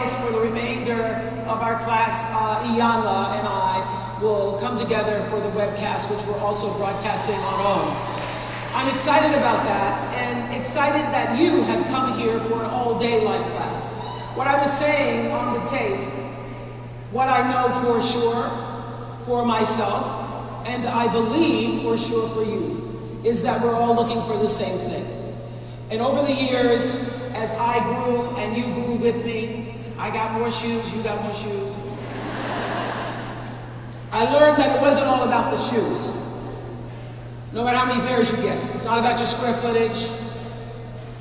Fridays for the remainder of our class, Iyanla and I will come together for the webcast, which we're also broadcasting on OWN. I'm excited about that, and excited that you have come here for an all-day life class. What I was saying on the tape, what I know for sure for myself, and I believe for sure for you, is that we're all looking for the same thing. And over the years, as I grew and you grew with me, I got more shoes, you got more shoes. I learned that it wasn't all about the shoes. No matter how many pairs you get. It's not about your square footage,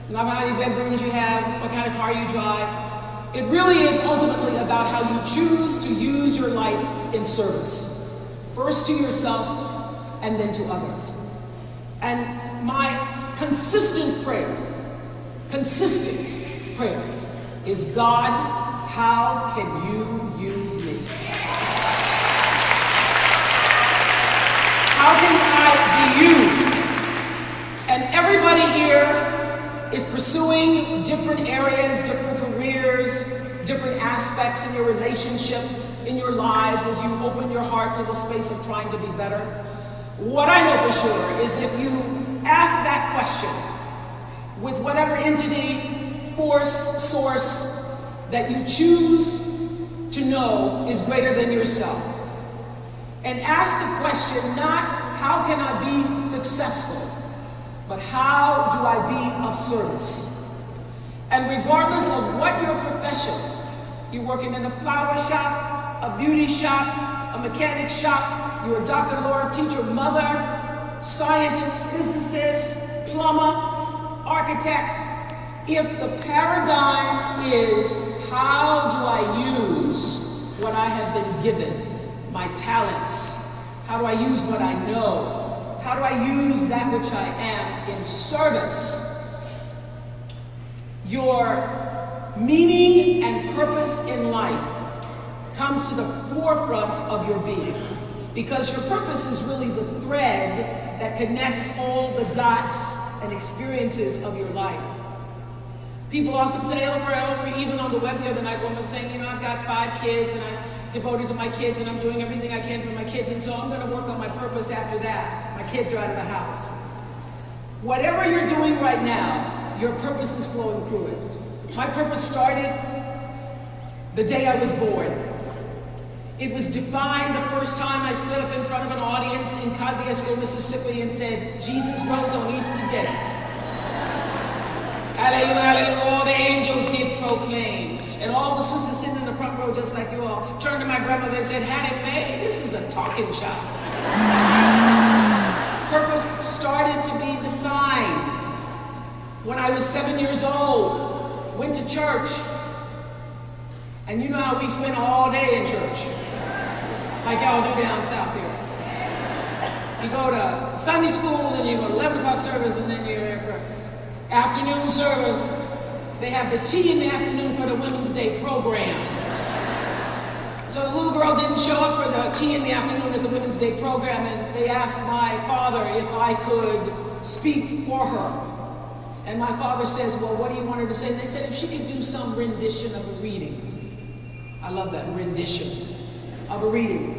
not about how many bedrooms you have, what kind of car you drive. It really is ultimately about how you choose to use your life in service. First to yourself, and then to others. And my consistent prayer is, God, how can you use me? How can I be used? And everybody here is pursuing different areas, different careers, different aspects in your relationship, in your lives, as you open your heart to the space of trying to be better. What I know for sure is if you ask that question with whatever entity, force, source that you choose to know is greater than yourself, and ask the question not how can I be successful, but how do I be of service? And regardless of what your profession, you're working in a flower shop, a beauty shop, a mechanic shop, you're a doctor, lawyer, teacher, mother, scientist, physicist, plumber, architect, if the paradigm is how do I use what I have been given, my talents, how do I use what I know, how do I use that which I am in service, your meaning and purpose in life comes to the forefront of your being. Because your purpose is really the thread that connects all the dots and experiences of your life. People often say, Oprah, even on the web the other night, one was saying, I've got 5 kids and I'm devoted to my kids and I'm doing everything I can for my kids, and so I'm going to work on my purpose after that. My kids are out of the house. Whatever you're doing right now, your purpose is flowing through it. My purpose started the day I was born. It was defined the first time I stood up in front of an audience in Kosciuszko, Mississippi, and said, Jesus rose on Easter Day. Hallelujah, hallelujah, all the angels did proclaim. And all the sisters sitting in the front row, just like you all, turned to my grandmother and said, Hattie Mae, this is a talking child. Purpose started to be defined when I was 7 years old, went to church. And you know how we spend all day in church, like y'all do down south here. You go to Sunday school, and you go to 11 o'clock service, and then you're here for afternoon service. They have the tea in the afternoon for the Women's Day program. So the little girl didn't show up for the tea in the afternoon at the Women's Day program, and they asked my father if I could speak for her. And my father says, well, what do you want her to say? And they said if she could do some rendition of a reading. I love that, rendition of a reading.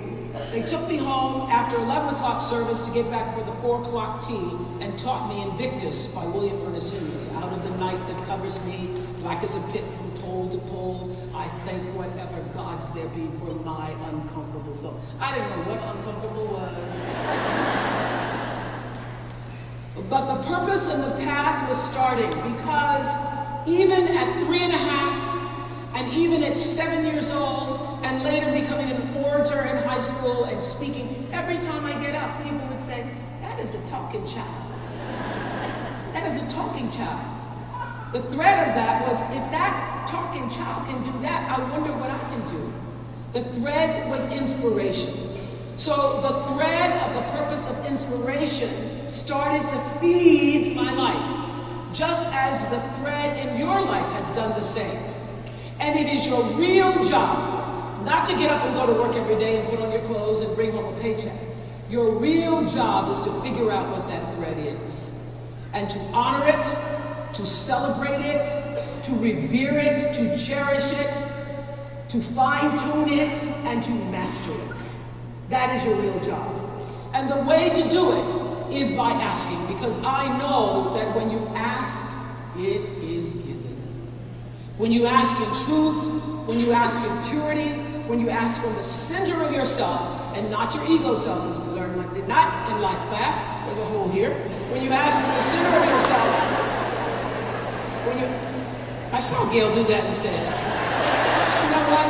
They took me home after 11 o'clock service to get back for the 4 o'clock tea and taught me Invictus by William Ernest Henley. Out of the night that covers me, black as a pit from pole to pole, I thank whatever gods there be for my uncomfortable soul. I didn't know what uncomfortable was. But the purpose and the path was starting, because even at 3.5 and even at 7 years old, and later becoming an orator in high school and speaking, every time I get up, people would say, that is a talking child. That is a talking child. The thread of that was, if that talking child can do that, I wonder what I can do. The thread was inspiration. So the thread of the purpose of inspiration started to feed my life, just as the thread in your life has done the same. And it is your real job, not to get up and go to work every day and put on your clothes and bring home a paycheck. Your real job is to figure out what that thread is, and to honor it, to celebrate it, to revere it, to cherish it, to fine-tune it and to master it. That is your real job. And the way to do it is by asking, because I know that when you ask, it is given. When you ask in truth, when you ask in purity, when you ask from the center of yourself and not your ego self, as we learned not in life class, there's a hole here. When you ask from the center of yourself, I saw Gail do that and said, you know what?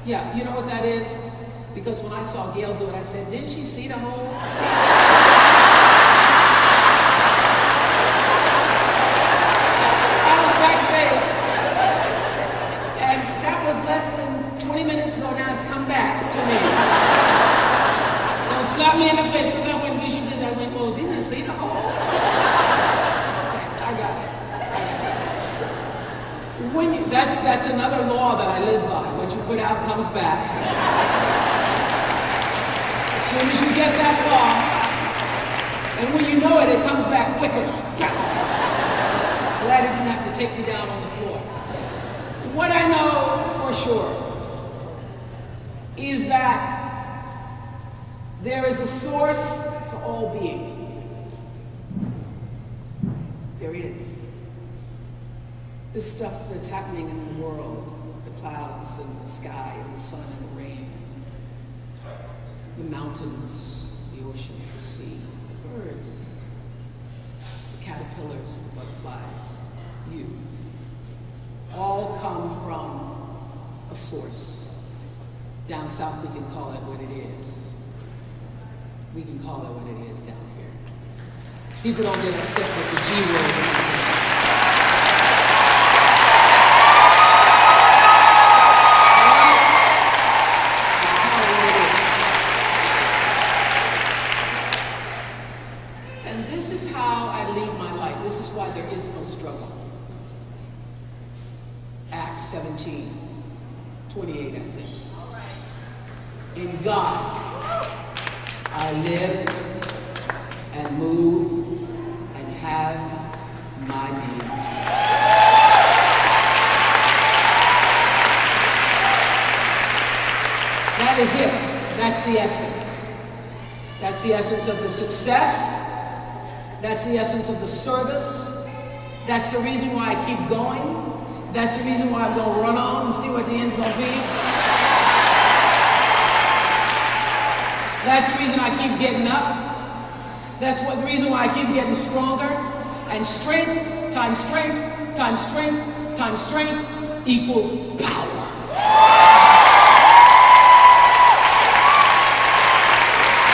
Yeah, you know what that is? Because when I saw Gail do it, I said, didn't she see the hole? I was backstage, and that was less than 20 minutes ago. Now it's come back to me. Don't slap me in the face because I went, you did that. I went, well, didn't you see the hole? Okay, I got it. That's another law that I live by. What you put out comes back. As soon as you get that law, and when you know it, it comes back quicker. Glad it didn't have to take me down on the floor. What I know for sure is that there is a source to all being. There is. This stuff that's happening in the world, the clouds and the sky and the sun and the rain, the mountains, the oceans, the sea, the birds, the caterpillars, the butterflies, you, all come from a source. Down south we can call it what it is. We can call it what it is down here. People don't get upset with the G word. Acts 17:28, I think. In God, I live and move and have my being. That is it. That's the essence. That's the essence of the success. That's the essence of the service. That's the reason why I keep going. That's the reason why I'm going to run on and see what the end's going to be. That's the reason I keep getting up. That's the reason why I keep getting stronger. And strength times strength times strength times strength equals power.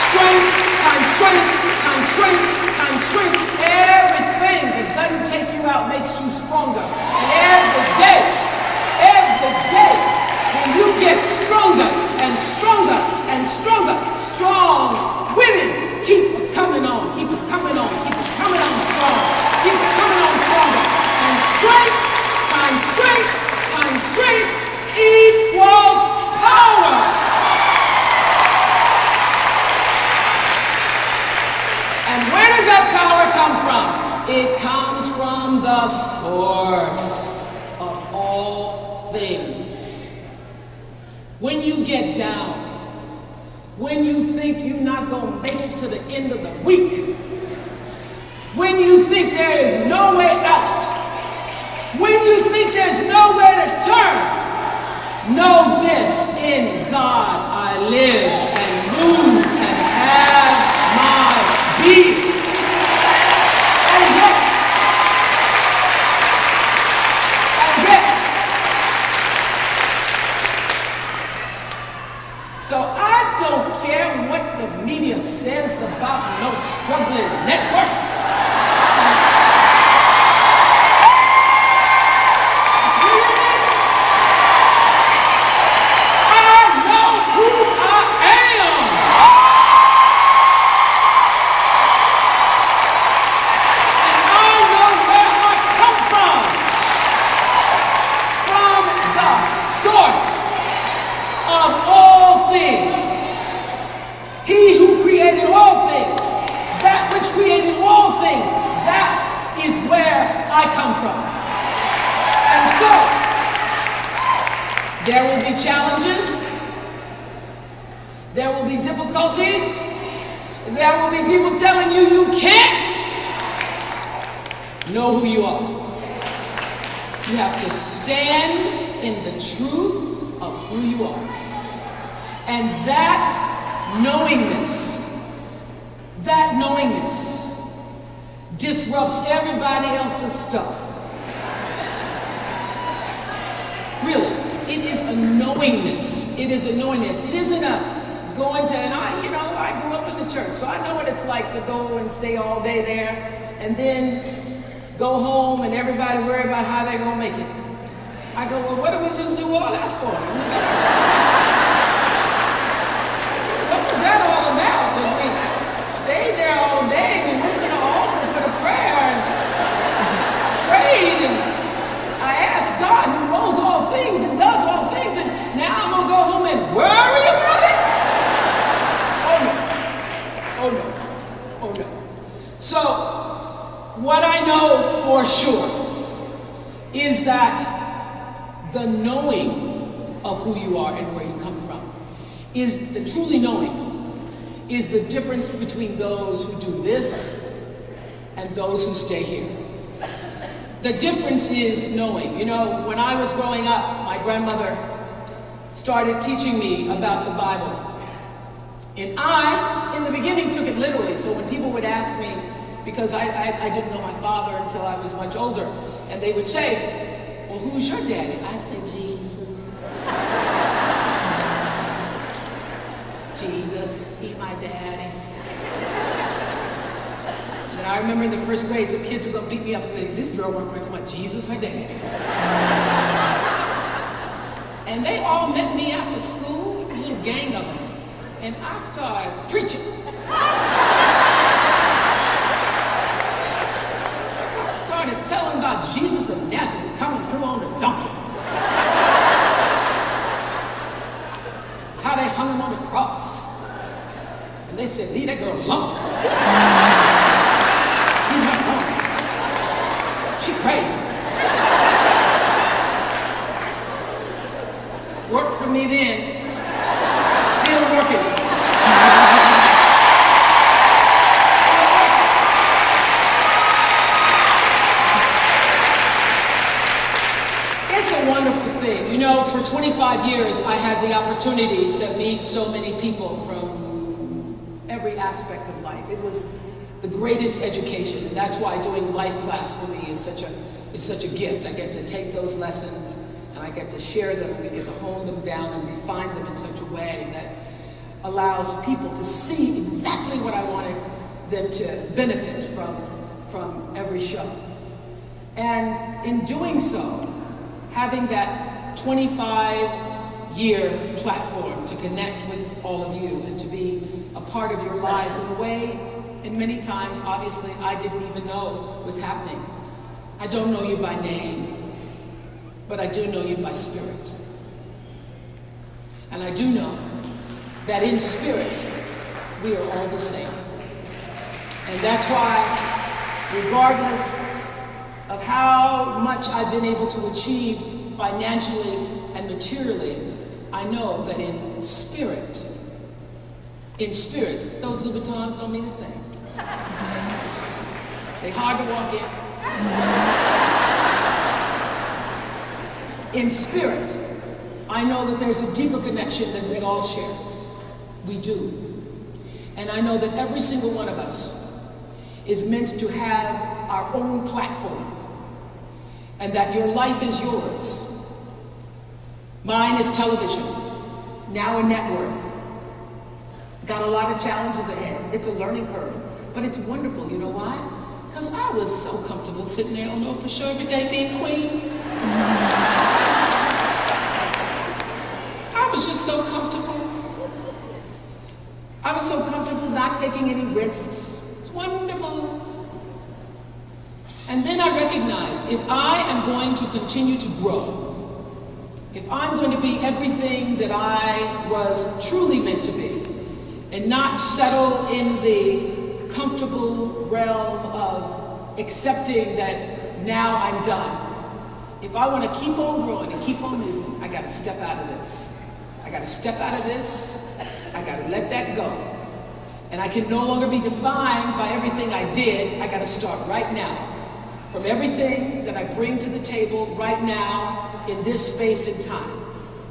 Strength times strength times strength times strength. Everything that doesn't take you out makes you stronger. And every day, when you get stronger and stronger and stronger, strong women keep coming on, keep coming on, keep coming on strong, keep coming on stronger. And strength times strength times strength equals power. And where does that power come from? It comes from the source of all things. When you get down, when you think you're not going to make it to the end of the week, when you think there is no way out, when you think there's nowhere to turn, know this: in God I live and move and have my being. So I don't care what the media says about no struggling network. I know who I am. And I know where I come from. From the source of all things. He who created all things, that which created all things, that is where I come from. And so, There will be challenges. There will be difficulties. There will be people telling you you can't. Know who you are. You have to stand in the truth of who you are. And that knowingness disrupts everybody else's stuff. Really, it is a knowingness. It is a knowingness. It isn't a going to, and I grew up in the church, so I know what it's like to go and stay all day there, and then go home and everybody worry about how they're going to make it. I go, well, what did we just do all that for in the church? What was that all about? That we stayed there all day, we went to the altar for the prayer and prayed, and I asked God who knows all things and does all things, and now I'm going to go home and worry about it? Oh no. So, what I know for sure is that the knowing of who you are and where you come from is the truly knowing is the difference between those who do this and those who stay here. The difference is knowing. When I was growing up, my grandmother started teaching me about the Bible. And I, in the beginning, took it literally. So when people would ask me, because I didn't know my father until I was much older, and they would say, well, who's your daddy? I said, Jesus. Jesus, he's my daddy. And I remember in the first grade, the kids were going to beat me up and say, this girl went right to my Jesus, her daddy. And they all met me after school, a little gang of them. And I started preaching. I started telling about Jesus of Nazareth coming through on a donkey. How they hung him on the cross. And they said, leave that girl alone. Leave her alone. She crazy. Worked for me then. Still working. It's a wonderful thing. For 25 years, I had the opportunity to meet so many people from every aspect of life. It was the greatest education, and that's why doing life class for me is such a gift. I get to take those lessons and I get to share them, and we get to hone them down and refine them in such a way that allows people to see exactly what I wanted them to benefit from every show. And in doing so, having that 25-year platform to connect with all of you and to be a part of your lives in a way, and many times, obviously, I didn't even know was happening. I don't know you by name, but I do know you by spirit. And I do know that in spirit, we are all the same. And that's why, regardless of how much I've been able to achieve financially and materially, I know that in spirit, those Louboutins don't mean a thing. They're hard to walk in. In spirit, I know that there's a deeper connection that we all share. We do. And I know that every single one of us is meant to have our own platform, and that your life is yours. Mine is television, now a network. Got a lot of challenges ahead. It's a learning curve, but it's wonderful. You know why? Because I was so comfortable sitting there on Oprah show every day being queen. I was just so comfortable. I was so comfortable not taking any risks. It's wonderful. And then I recognized if I am going to continue to grow, if I'm going to be everything that I was truly meant to be, and not settle in the comfortable realm of accepting that now I'm done, if I want to keep on growing and keep on moving, I got to step out of this. I got to step out of this. I got to let that go. And I can no longer be defined by everything I did. I got to start right now. From everything that I bring to the table right now in this space and time.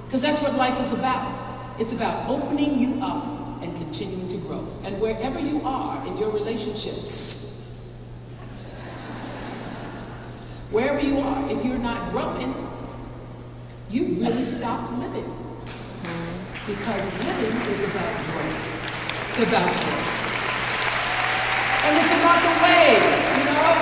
Because that's what life is about. It's about opening you up and continuing to grow. And wherever you are in your relationships, wherever you are, if you're not growing, you've really stopped living. Because living is about growth. It's about growth. And it's about the wave,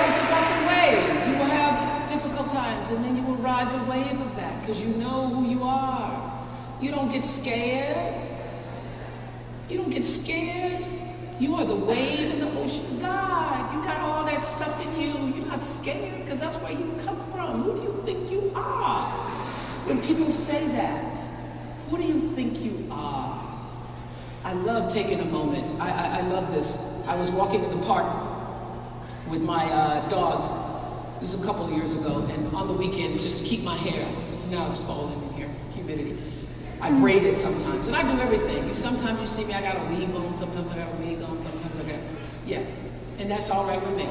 it's about the wave. You will have difficult times and then you will ride the wave of that because you know who you are. You don't get scared. You don't get scared. You are the wave in the ocean. God, you got all that stuff in you. You're not scared because that's where you come from. Who do you think you are? When people say that, who do you think you are? I love taking a moment. I love this. I was walking in the park with my dogs. This was a couple of years ago, and on the weekend, just to keep my hair, because now it's falling in here, humidity. I braid it sometimes, and I do everything. Sometimes you see me, I got a weave on, sometimes I got a wig on, sometimes I got, and that's all right with me.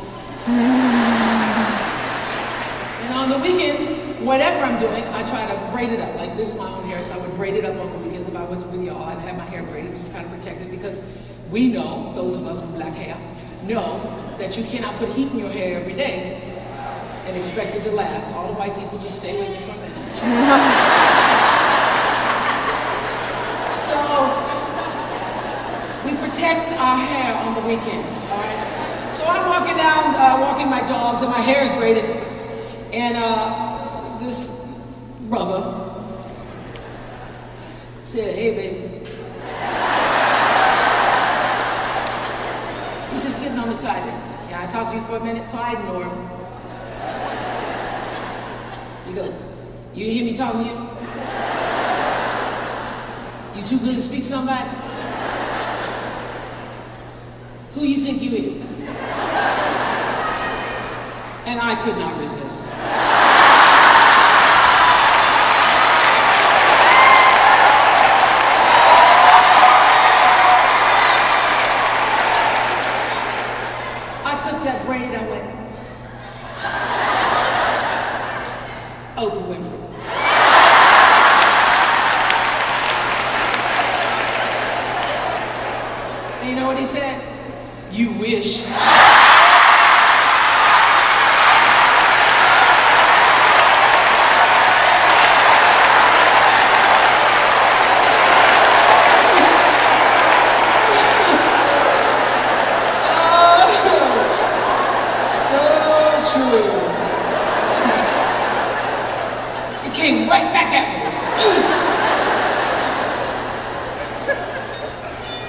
And on the weekends, whatever I'm doing, I try to braid it up. Like this is my own hair, so I would braid it up on the weekends if I wasn't with y'all. I'd have my hair braided, just kind of protected, because we know, those of us with black hair, know that you cannot put heat in your hair every day and expect it to last. All the white people just stay with you for a minute. So, we protect our hair on the weekends, all right? So I'm walking down, walking my dogs, and my hair is braided, and this brother said, "Hey, baby." He's just sitting on the side. "Can I talk to you for a minute?" So I ignore him. He goes, "You didn't hear me talking to you? You too good to speak to somebody? Who you think you is?" And I could not resist. I took that braid, I went, Oprah Winfrey. And you know what he said? "You wish." True. It came right back at me.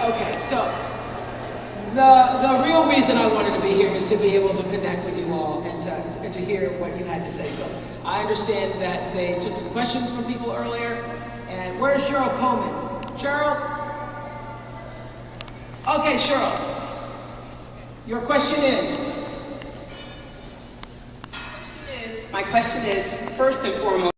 Okay, so the real reason I wanted to be here is to be able to connect with you all and to hear what you had to say. So I understand that they took some questions from people earlier. And where's Cheryl Coleman? Cheryl? Okay, Cheryl. Your question is? My question is, first and foremost,